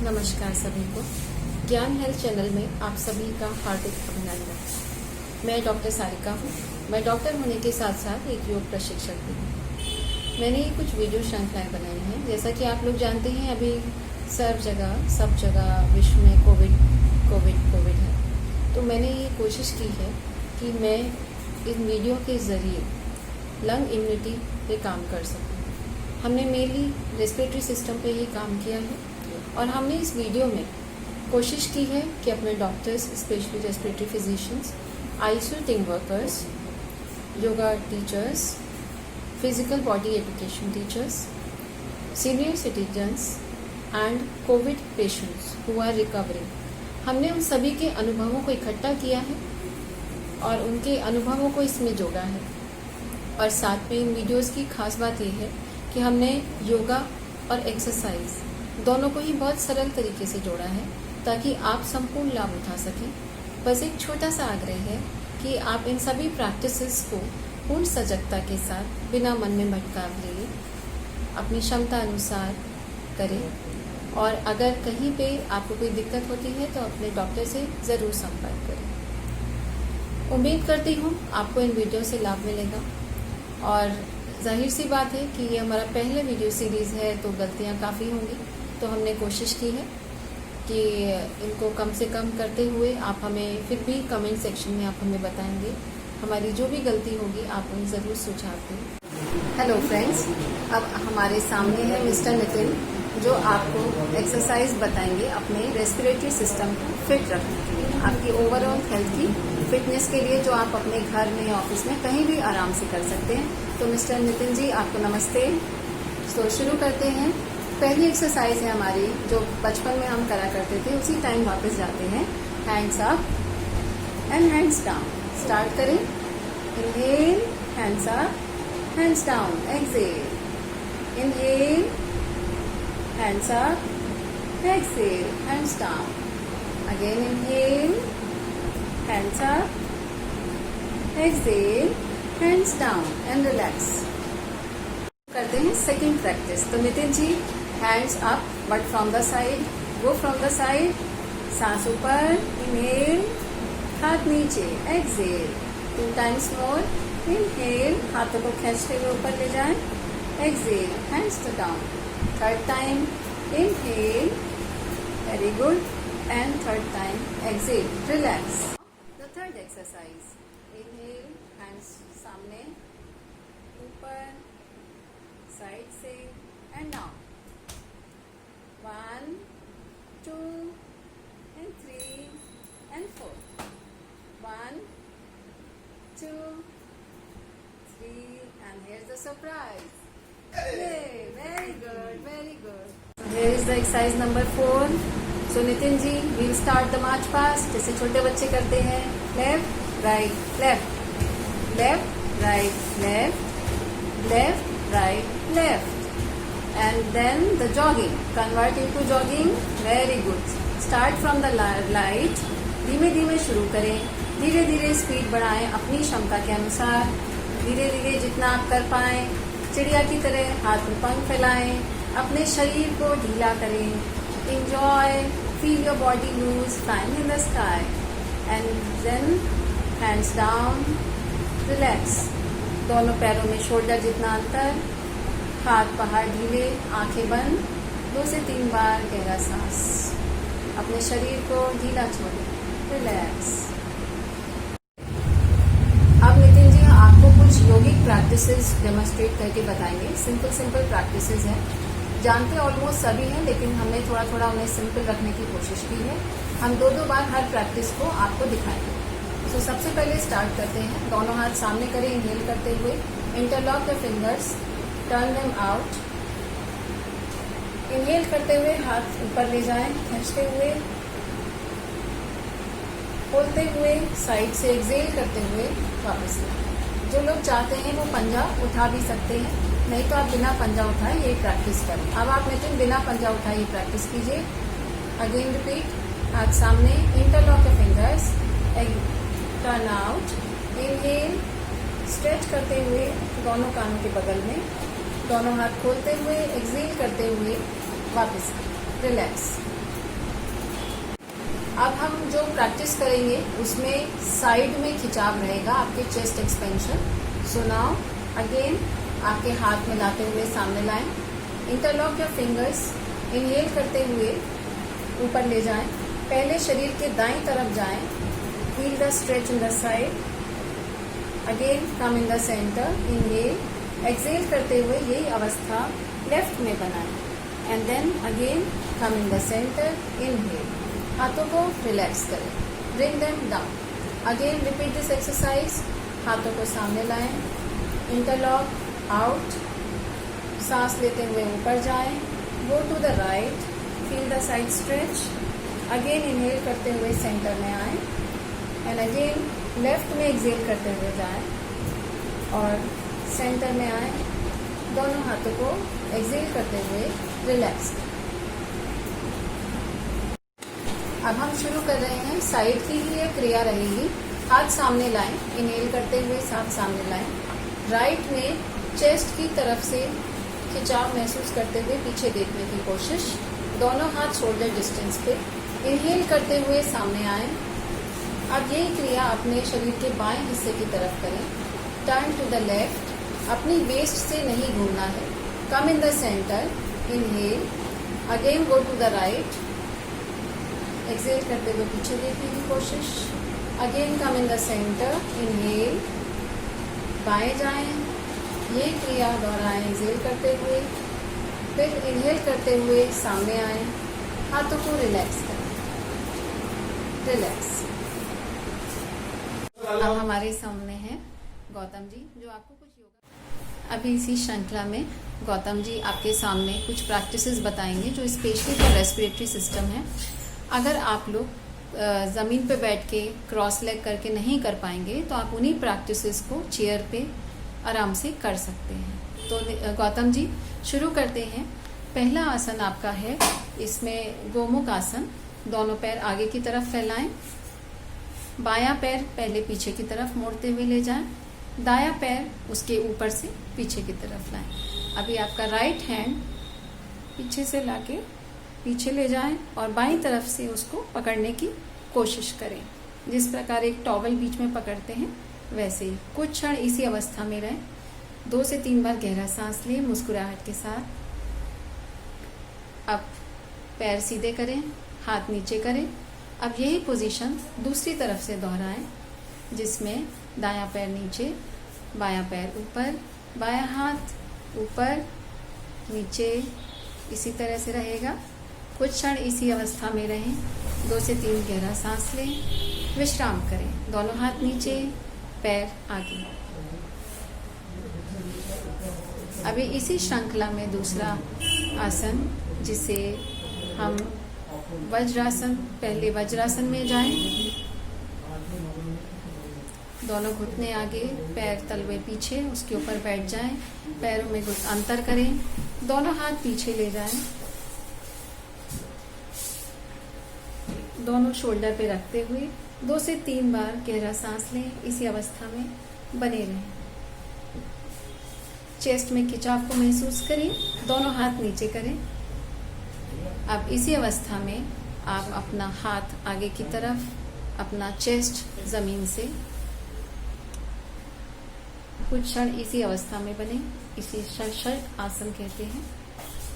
नमस्कार सभी को। ज्ञान हेल्थ चैनल में आप सभी का हार्दिक अभिनंदन। मैं डॉक्टर सारिका हूँ। मैं डॉक्टर होने के साथ साथ एक योग प्रशिक्षक भी हूँ। मैंने ये कुछ वीडियो श्रृंखलाएं बनाई हैं। जैसा कि आप लोग जानते हैं, अभी सब जगह विश्व में कोविड है। तो मैंने ये कोशिश की है कि मैं इन वीडियो के ज़रिए लंग इम्यूनिटी पे काम कर सकूँ। हमने मेनली रेस्पिरेटरी सिस्टम पे ही काम किया है और हमने इस वीडियो में कोशिश की है कि अपने doctors, specially respiratory physicians, ICU team workers, yoga teachers, physical body education teachers, senior citizens and COVID patients who are recovering, हमने उन सभी के अनुभवों को इकट्ठा किया है और उनके अनुभवों को इसमें जोड़ा है। और साथ में इन वीडियोस की खास बात यह है कि हमने योगा और एक्सरसाइज दोनों को ही बहुत सरल तरीके से जोड़ा है ताकि आप संपूर्ण लाभ उठा सकें। बस एक छोटा सा आग्रह है कि आप इन सभी प्रैक्टिसेस को पूर्ण सजगता के साथ बिना मन में भटकाव लिए अपनी क्षमता अनुसार करें। और अगर कहीं पे आपको कोई दिक्कत होती है तो अपने डॉक्टर से ज़रूर संपर्क करें। उम्मीद करती हूँ आपको इन वीडियो से लाभ मिलेगा। और जाहिर सी बात है कि ये हमारा पहला वीडियो सीरीज़ है तो गलतियाँ काफ़ी होंगी, तो हमने कोशिश की है कि इनको कम से कम करते हुए आप हमें फिर भी कमेंट सेक्शन में आप हमें बताएंगे। हमारी जो भी गलती होगी आप उन्हें ज़रूर सुझाव दें। हेलो फ्रेंड्स, अब हमारे सामने है मिस्टर नितिन जो आपको एक्सरसाइज बताएंगे अपने रेस्पिरेटरी सिस्टम को फिट रखने के लिए, आपकी ओवरऑल हेल्थ की फिटनेस के लिए, जो आप अपने घर में, ऑफिस में कहीं भी आराम से कर सकते हैं। तो मिस्टर नितिन जी, आपको नमस्ते। तो शुरू करते हैं। पहली एक्सरसाइज है हमारी जो बचपन में हम करा करते थे, उसी टाइम वापस जाते हैं। Hands up and hands down. Start करें। Inhale, hands up, hands down, exhale. Inhale, hands up, exhale, hands down. Again inhale, hands up, exhale, hands down and relax. करते हैं सेकंड प्रैक्टिस। तो Nitin ji, hands up but from the side, go from the side. सांस ऊपर, inhale, हाथ नीचे, exhale. 2 times मोर। Inhale, हाथों को खींचते हुए ऊपर ले जाएं, exhale, hands to down. Third time, inhale, very good, and third time, exhale, relax. The third exercise, inhale, hands सामने, ऊपर, side से, and down. 1, 2, and 3, and 4. 1, 2, 3, and here's the surprise. Yay, very good, very good. Here is the exercise number 4. So Nitin ji, we'll start the march past जैसे छोटे बच्चे करते हैं। Left, right, left, left, right, left, left, right, left, and then the jogging. Convert into jogging. Very good. Start from the light. धीमे धीमे शुरू करें, धीरे धीरे स्पीड बढ़ाएं अपनी क्षमता के अनुसार। धीरे धीरे जितना आप कर पाएं, चिड़िया की तरह हाथ में पंख फैलाएं, अपने शरीर को ढीला करें। Enjoy, feel your body loose, flying in the sky, and then hands down, relax. दोनों पैरों में शोल्डर जितना अंतर, हाथ बाहर ढीले, आंखें बंद। 2 से 3 बार गहरा सांस, अपने शरीर को ढीला छोड़ें, रिलैक्स। अब नितिन जी आपको कुछ योगिक प्रैक्टिसेस डेमोन्स्ट्रेट करके बताएंगे। सिंपल प्रैक्टिसेस हैं, जानते ऑलमोस्ट सभी हैं, लेकिन हमने थोड़ा थोड़ा उन्हें सिंपल रखने की कोशिश की है। हम 2 बार हर प्रैक्टिस को आपको दिखाएंगे। तो सबसे पहले स्टार्ट करते हैं। दोनों हाथ सामने करें, इनहेल करते हुए, interlock the fingers, turn them out. Inhale करते हुए हाथ ऊपर ले जाएं, खींचते हुए, खोलते हुए, साइड से एक्सहेल करते हुए वापस लाएं। जो लोग चाहते हैं वो पंजा उठा भी सकते हैं, नहीं तो आप बिना पंजा उठाए ये प्रैक्टिस करें। अब आप नितिन बिना पंजा उठाए ये प्रैक्टिस कीजिए। Again repeat. हाथ सामने, interlock the fingers, turn out, inhale, stretch करते हुए दोनों कानों के बगल में, दोनों हाथ खोलते हुए एक्सहेल करते हुए वापस रिलैक्स। अब हम जो प्रैक्टिस करेंगे उसमें साइड में खिंचाव रहेगा, आपके chest expansion. So now again आपके हाथ मिलाते हुए सामने लाएं, इंटरलॉक योर फिंगर्स, इनहेल करते हुए ऊपर ले जाएं, पहले शरीर के दाईं तरफ जाएं, feel the stretch in the side, again come in the centre, inhale, exhale करते हुए यही अवस्था लेफ्ट में बनाएं, and then again come in the centre, inhale, हाथों को रिलैक्स करें, bring them down, again repeat this exercise, हाथों को सामने लाएं, इंटरलॉक, आउट, सांस लेते हुए ऊपर जाएं, go to the right, feel the side stretch, again inhale करते हुए सेंटर में आएं, एंड अगेन लेफ्ट में एक्सहेल करते हुए जाएं और सेंटर में आएं, दोनों हाथों को एक्सहेल करते हुए रिलैक्स करें। अब हम शुरू कर रहे हैं, साइड की ही ये क्रिया रहेगी, हाथ सामने लाएं, इनहेल करते हुए हाथ सामने लाएं, राइट में चेस्ट की तरफ से खिंचाव महसूस करते हुए पीछे देखने की कोशिश, दोनों हाथ शोल्डर डिस्टेंस पे, इनहेल करते हुए सामने आएं। अब यही क्रिया अपने शरीर के बाएं हिस्से की तरफ करें, टर्न टू द लेफ्ट, अपनी वेस्ट से नहीं घूमना है, come in the centre, inhale, again go to the right, exhale करते हुए पीछे देखने की कोशिश, again come in the centre, inhale, बाएं जाएं, ये क्रिया दोहराएं एक्सहेल करते हुए, फिर इनहेल करते हुए सामने आएं, हाथों को रिलैक्स करें, रिलैक्स। अब हमारे सामने हैं गौतम जी, जो आपको कुछ योगा, अभी इसी श्रृंखला में गौतम जी आपके सामने कुछ प्रैक्टिसेस बताएंगे जो स्पेशली फॉर रेस्पिरेटरी सिस्टम है। अगर आप लोग ज़मीन पे बैठ के क्रॉस लेग करके नहीं कर पाएंगे तो आप उन्हीं प्रैक्टिसेस को चेयर पे आराम से कर सकते हैं। तो गौतम जी शुरू करते हैं। पहला आसन आपका है, इसमें गोमुख आसन, दोनों पैर आगे की तरफ फैलाएं, बायां पैर पहले पीछे की तरफ मोड़ते हुए ले जाएं, दायां पैर उसके ऊपर से पीछे की तरफ लाएं। अभी आपका राइट हैंड पीछे से लाके पीछे ले जाएं और बाईं तरफ से उसको पकड़ने की कोशिश करें, जिस प्रकार एक टॉवल बीच में पकड़ते हैं वैसे ही। कुछ क्षण इसी अवस्था में रहें, 2 से 3 बार गहरा सांस लें मुस्कुराहट के साथ। अब पैर सीधे करें, हाथ नीचे करें। अब यही पोजीशन दूसरी तरफ से दोहराएं, जिसमें दायां पैर नीचे, बायां पैर ऊपर, बायां हाथ ऊपर नीचे, इसी तरह से रहेगा। कुछ क्षण इसी अवस्था में रहें, 2 से 3 गहरा सांस लें, विश्राम करें, दोनों हाथ नीचे, पैर आगे। अभी इसी श्रृंखला में दूसरा आसन, जिसे हम वज्रासन, पहले वज्रासन में जाएं, दोनों घुटने आगे, पैर तलवे पीछे, उसके ऊपर बैठ जाएं, पैरों में अंतर करें, दोनों हाथ पीछे ले जाएं, दोनों शोल्डर पे रखते हुए 2 से 3 बार गहरा सांस लें, इसी अवस्था में बने रहें। चेस्ट में खिंचाव को महसूस करें, दोनों हाथ नीचे करें। अब इसी अवस्था में आप अपना हाथ आगे की तरफ, अपना चेस्ट जमीन से, कुछ क्षण इसी अवस्था में बने, इसी षट आसन कहते हैं।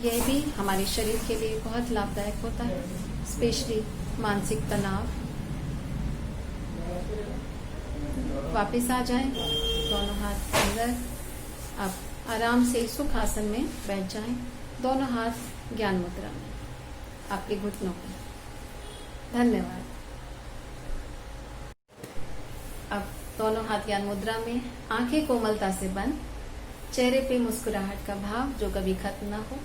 यह भी हमारे शरीर के लिए बहुत लाभदायक होता है, स्पेशली मानसिक तनाव। वापस आ जाएं, दोनों हाथ अंदर। अब आराम से सुख आसन में बैठ जाएं, दोनों हाथ ज्ञान मुद्रा में, आपके घुटनों पे। धन्यवाद। अब दोनों हाथ ज्ञान मुद्रा में, आंखें कोमलता से बंद, चेहरे पे मुस्कुराहट का भाव जो कभी खत्म ना हो।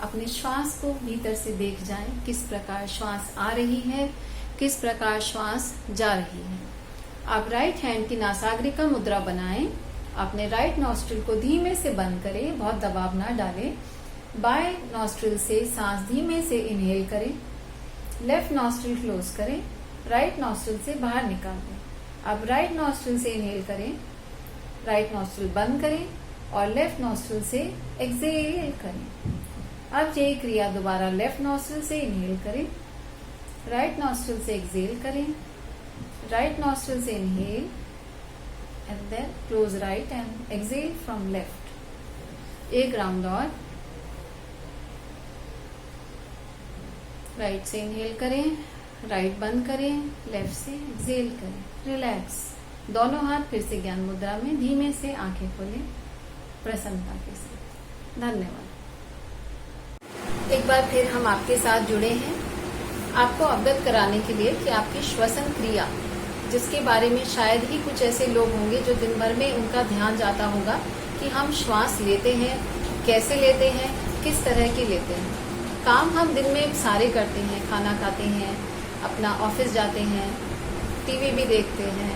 अपने श्वास को भीतर से देख जाएं, किस प्रकार श्वास आ रही है, किस प्रकार श्वास जा रही है। आप राइट हैंड की नासाग्रिका मुद्रा बनाएं, अपने राइट नॉस्ट्रिल को धीमे से बंद करें, बहुत दबाव ना डालें। बाएं नॉस्ट्रिल से सांस धीमे से इनहेल करें, लेफ्ट नॉस्ट्रिल क्लोज करें, राइट नॉस्ट्रिल से बाहर निकाल दें। अब राइट नॉस्ट्रिल से इनहेल करें, राइट नॉस्ट्रिल बंद करें और लेफ्ट नॉस्ट्रिल से एक्सहेल करें। अब यही क्रिया दोबारा लेफ्ट नॉस्ट्रिल से इनहेल करें, राइट नॉस्ट्रिल से एक्सेल करें, राइट नॉस्ट्रिल से inhale and then close right and exhale from left. एक राउंड और, राइट से इनहेल करें, राइट बंद करें, लेफ्ट से एक्सेल करें, रिलैक्स। दोनों हाथ फिर से ज्ञान मुद्रा में, धीमे से आंखें खोलें प्रसन्नता के साथ। धन्यवाद। एक बार फिर हम आपके साथ जुड़े हैं आपको अवगत कराने के लिए कि आपकी श्वसन क्रिया, जिसके बारे में शायद ही कुछ ऐसे लोग होंगे जो दिन भर में उनका ध्यान जाता होगा कि हम श्वास लेते हैं, कैसे लेते हैं, किस तरह की लेते हैं। काम हम दिन में सारे करते हैं, खाना खाते हैं, अपना ऑफिस जाते हैं, टीवी भी देखते हैं,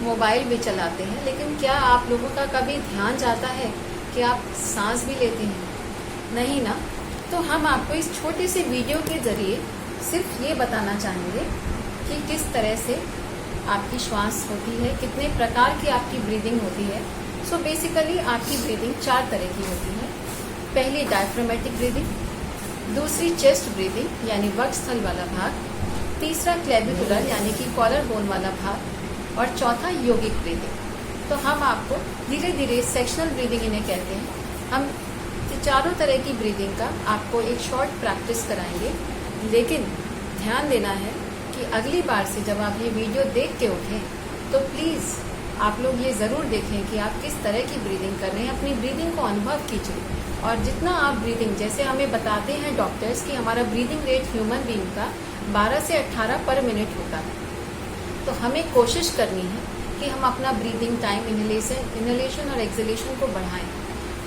मोबाइल भी चलाते हैं, लेकिन क्या आप लोगों का कभी ध्यान जाता है कि आप सांस भी लेते हैं? नहीं ना। तो हम आपको इस छोटे से वीडियो के जरिए सिर्फ ये बताना चाहेंगे कि किस तरह से आपकी श्वास होती है, कितने प्रकार की आपकी ब्रीदिंग होती है। सो बेसिकली आपकी ब्रीदिंग 4 तरह की होती है। पहली डायफ्रामेटिक ब्रीदिंग, दूसरी चेस्ट ब्रीदिंग यानी वक्षस्थल वाला भाग, तीसरा क्लेविकुलर यानी कि कॉलर बोन वाला भाग, और चौथा योगिक ब्रीदिंग। तो हम आपको धीरे धीरे सेक्शनल ब्रीदिंग इन्हें कहते हैं। हम चारों तरह की ब्रीदिंग का आपको एक शॉर्ट प्रैक्टिस कराएंगे, लेकिन ध्यान देना है कि अगली बार से जब आप ये वीडियो देख के उठें तो प्लीज़ आप लोग ये ज़रूर देखें कि आप किस तरह की ब्रीदिंग कर रहे हैं। अपनी ब्रीदिंग को अनुभव कीजिए और जितना आप ब्रीदिंग, जैसे हमें बताते हैं डॉक्टर्स कि हमारा ब्रीदिंग रेट ह्यूमन बीइंग का 12 से 18 पर मिनट होता है, तो हमें कोशिश करनी है कि हम अपना ब्रीदिंग टाइम, इनहेलेशन और एक्सहेलेशन को बढ़ाएं।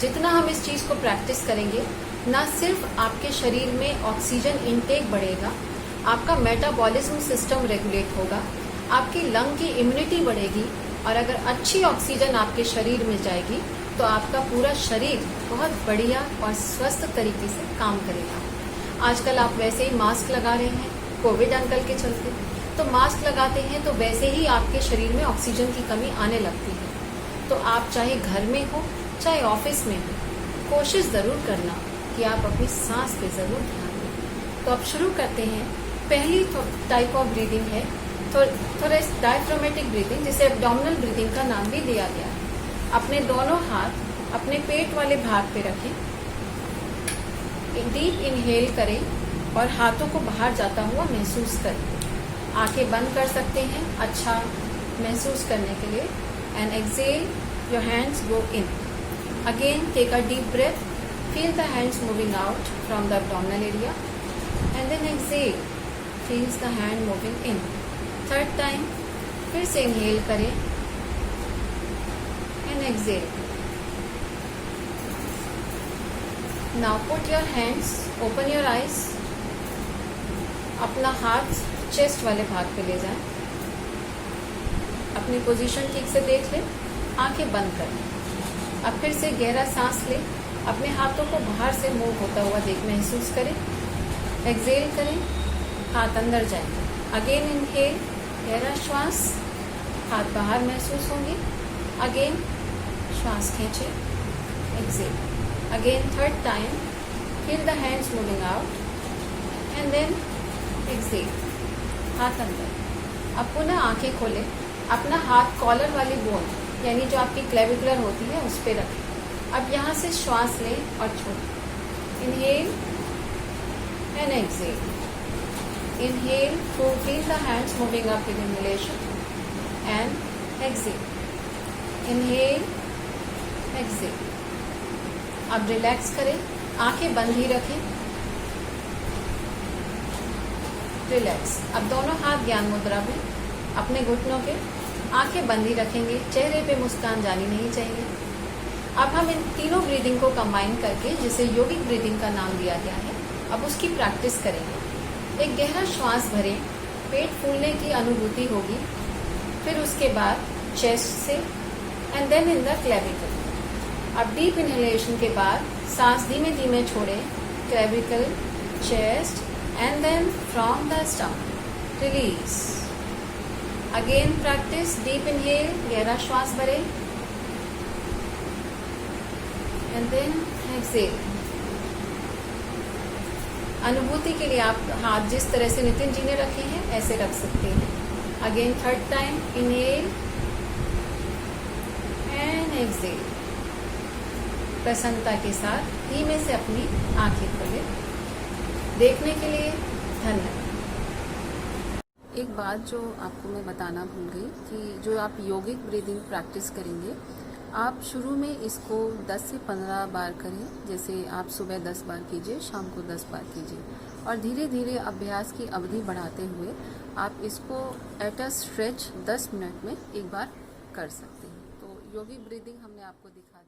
जितना हम इस चीज़ को प्रैक्टिस करेंगे, ना सिर्फ आपके शरीर में ऑक्सीजन इनटेक बढ़ेगा, आपका मेटाबॉलिज्म सिस्टम रेगुलेट होगा, आपकी लंग की इम्यूनिटी बढ़ेगी, और अगर अच्छी ऑक्सीजन आपके शरीर में जाएगी तो आपका पूरा शरीर बहुत बढ़िया और स्वस्थ तरीके से काम करेगा। आजकल आप वैसे ही मास्क लगा रहे हैं कोविड अंकल के चलते, तो मास्क लगाते हैं तो वैसे ही आपके शरीर में ऑक्सीजन की कमी आने लगती है। तो आप चाहे घर में हो चाहे ऑफिस में हो, कोशिश ज़रूर करना कि आप अपनी सांस पे ज़रूर ध्यान दें। तो अब शुरू करते हैं। पहली टाइप ऑफ ब्रीदिंग है थोड़ा डायफ्रामेटिक ब्रीदिंग, जिसे एब्डोमिनल ब्रीदिंग का नाम भी दिया गया है। अपने दोनों हाथ अपने पेट वाले भाग पे रखें, डीप इनहेल करें और हाथों को बाहर जाता हुआ महसूस करें। आंखें बंद कर सकते हैं अच्छा महसूस करने के लिए, and exhale, your hands go in. Again take a deep breath, feel the hands moving out from the abdominal area, and then exhale, feels the hand moving in. Third time फिर से इनहेल करें and exhale. Now put your hands, open your eyes. अपना हाथ chest वाले भाग पे ले जाएं, अपनी पोजीशन ठीक से देख लें, आंखें बंद कर लें। अब फिर से गहरा सांस लें, अपने हाथों को बाहर से मूव होता हुआ महसूस करें। एक्सेल करें, हाथ अंदर जाएंगे। अगेन इनहेल, गहरा श्वास, हाथ बाहर महसूस होंगे। अगेन श्वास खींचे, exhale. Again third time, feel the hands moving out and then exhale, हाथ अंदर। अब पुनः आंखें खोलें, अपना हाथ कॉलर वाली बोन यानी जो आपकी क्लेविकुलर होती है उस पर रखें। अब यहाँ से श्वास लें और छोड़ें। Inhale and exhale. Inhale to feel the hands moving up with inhalation and exhale. Inhale, exhale. अब रिलैक्स करें, आंखें बंद ही रखें, रिलैक्स। अब दोनों हाथ ज्ञान मुद्रा में, अपने घुटनों पे, आंखें बंद ही रखेंगे, चेहरे पे मुस्कान जानी नहीं चाहिए। अब हम इन तीनों ब्रीदिंग को कंबाइन करके, जिसे योगिक ब्रीदिंग का नाम दिया गया है, अब उसकी प्रैक्टिस करेंगे। एक गहरा श्वास भरें, पेट फूलने की अनुभूति होगी, फिर उसके बाद चेस्ट से and then in the clavicle. अब डीप इनहेलेशन के बाद सांस धीमे धीमे छोड़ें, clavicle, chest and then from the stomach release. Again practice deep inhale, गहरा श्वास भरें एंड देन एक्सेल। अनुभूति के लिए आप हाथ जिस तरह से नितिन जी ने रखे हैं ऐसे रख सकते हैं। Again third time, inhale and exhale. प्रसन्नता के साथ धीमे से अपनी आंखें खोलें। देखने के लिए धन्यवाद। एक बात जो आपको मैं बताना भूल गई कि जो आप योगिक ब्रीदिंग प्रैक्टिस करेंगे, आप शुरू में इसको 10 से 15 बार करें। जैसे आप सुबह 10 बार कीजिए, शाम को 10 बार कीजिए, और धीरे धीरे अभ्यास की अवधि बढ़ाते हुए आप इसको एट अ स्ट्रेच 10 मिनट में एक बार कर सकते हैं। तो योगिक ब्रीदिंग हमने आपको दिखा